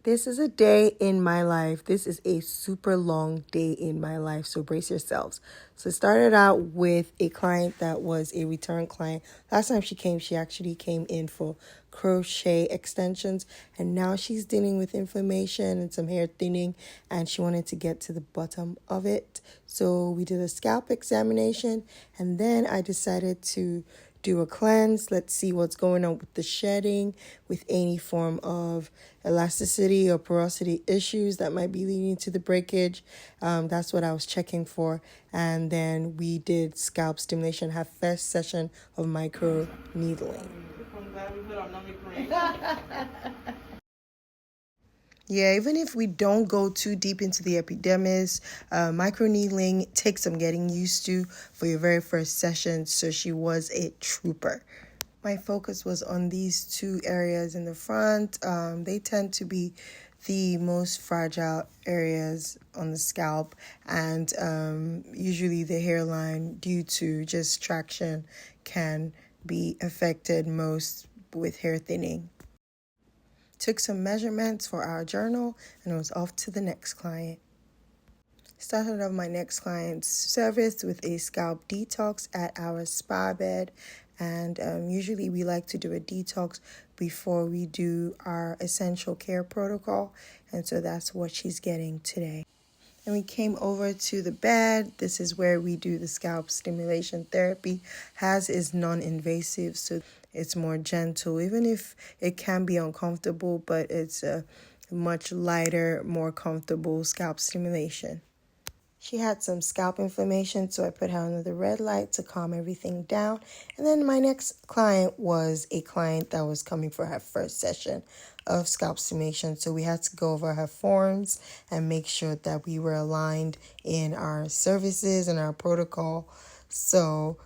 This is a day in my life. This is a super long day in my life, so brace yourselves. So it started out with a client that was a return client. Last time she actually came in for crochet extensions, and now she's dealing with inflammation and some hair thinning, and she wanted to get to the bottom of it. So we did a scalp examination, and then I decided to do a cleanse. Let's see what's going on with the shedding, with any form of elasticity or porosity issues that might be leading to the breakage. That's what I was checking for. And then we did scalp stimulation, have first session of micro needling. Yeah, even if we don't go too deep into the epidermis, microneedling takes some getting used to for your very first session. So she was a trooper. My focus was on these two areas in the front. They tend to be the most fragile areas on the scalp, and usually the hairline, due to just traction, can be affected most with hair thinning. Took some measurements for our journal, and I was off to the next client. Started off my next client's service with a scalp detox at our spa bed. And usually we like to do a detox before we do our essential care protocol. And so that's what she's getting today. And we came over to the bed. This is where we do the scalp stimulation therapy. Hers is non-invasive, so it's more gentle, even if it can be uncomfortable, but it's a much lighter, more comfortable scalp stimulation. She had some scalp inflammation, so I put her under the red light to calm everything down. And then my next client was a client that was coming for her first session of scalp stimulation. So we had to go over her forms and make sure that we were aligned in our services and our protocol. So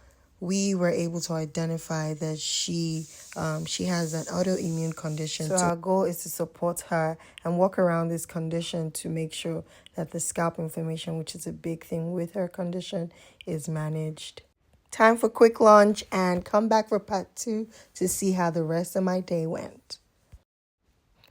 we were able to identify that she has an autoimmune condition. So our goal is to support her and walk around this condition to make sure that the scalp inflammation, which is a big thing with her condition, is managed. Time for quick lunch and come back for part 2 to see how the rest of my day went.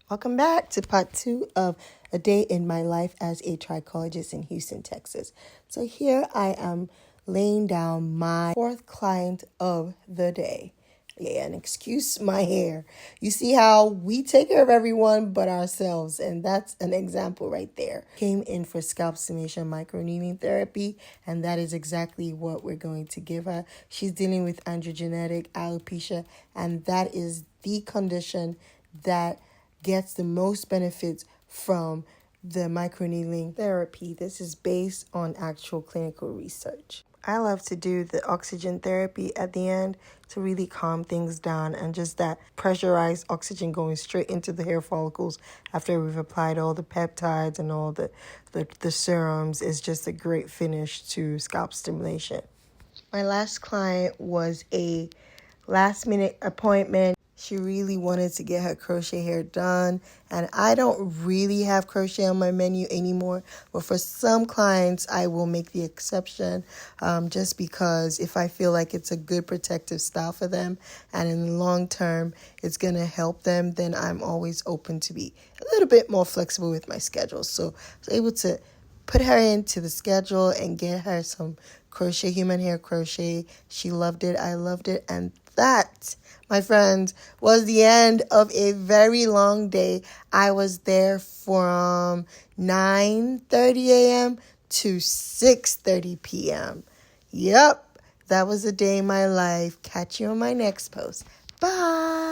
Welcome back to part 2 of a day in my life as a trichologist in Houston, Texas. So here I am laying down my 4th client of the day. Yeah, and excuse my hair. You see how we take care of everyone but ourselves, and that's an example right there. Came in for scalp stimulation microneedling therapy, and that is exactly what we're going to give her. She's dealing with androgenetic alopecia, and that is the condition that gets the most benefits from the microneedling therapy. This is based on actual clinical research. I love to do the oxygen therapy at the end to really calm things down, and just that pressurized oxygen going straight into the hair follicles after we've applied all the peptides and all the serums is just a great finish to scalp stimulation. My last client was a last minute appointment. She really wanted to get her crochet hair done, and I don't really have crochet on my menu anymore, but for some clients I will make the exception, just because if I feel like it's a good protective style for them and in the long term it's going to help them, then I'm always open to be a little bit more flexible with my schedule. So I was able to put her into the schedule and get her some crochet, human hair crochet. She loved it. I loved it. And that, my friends, was the end of a very long day. I was there from 9:30 a.m. to 6:30 p.m. Yep, that was a day in my life. Catch you on my next post. Bye.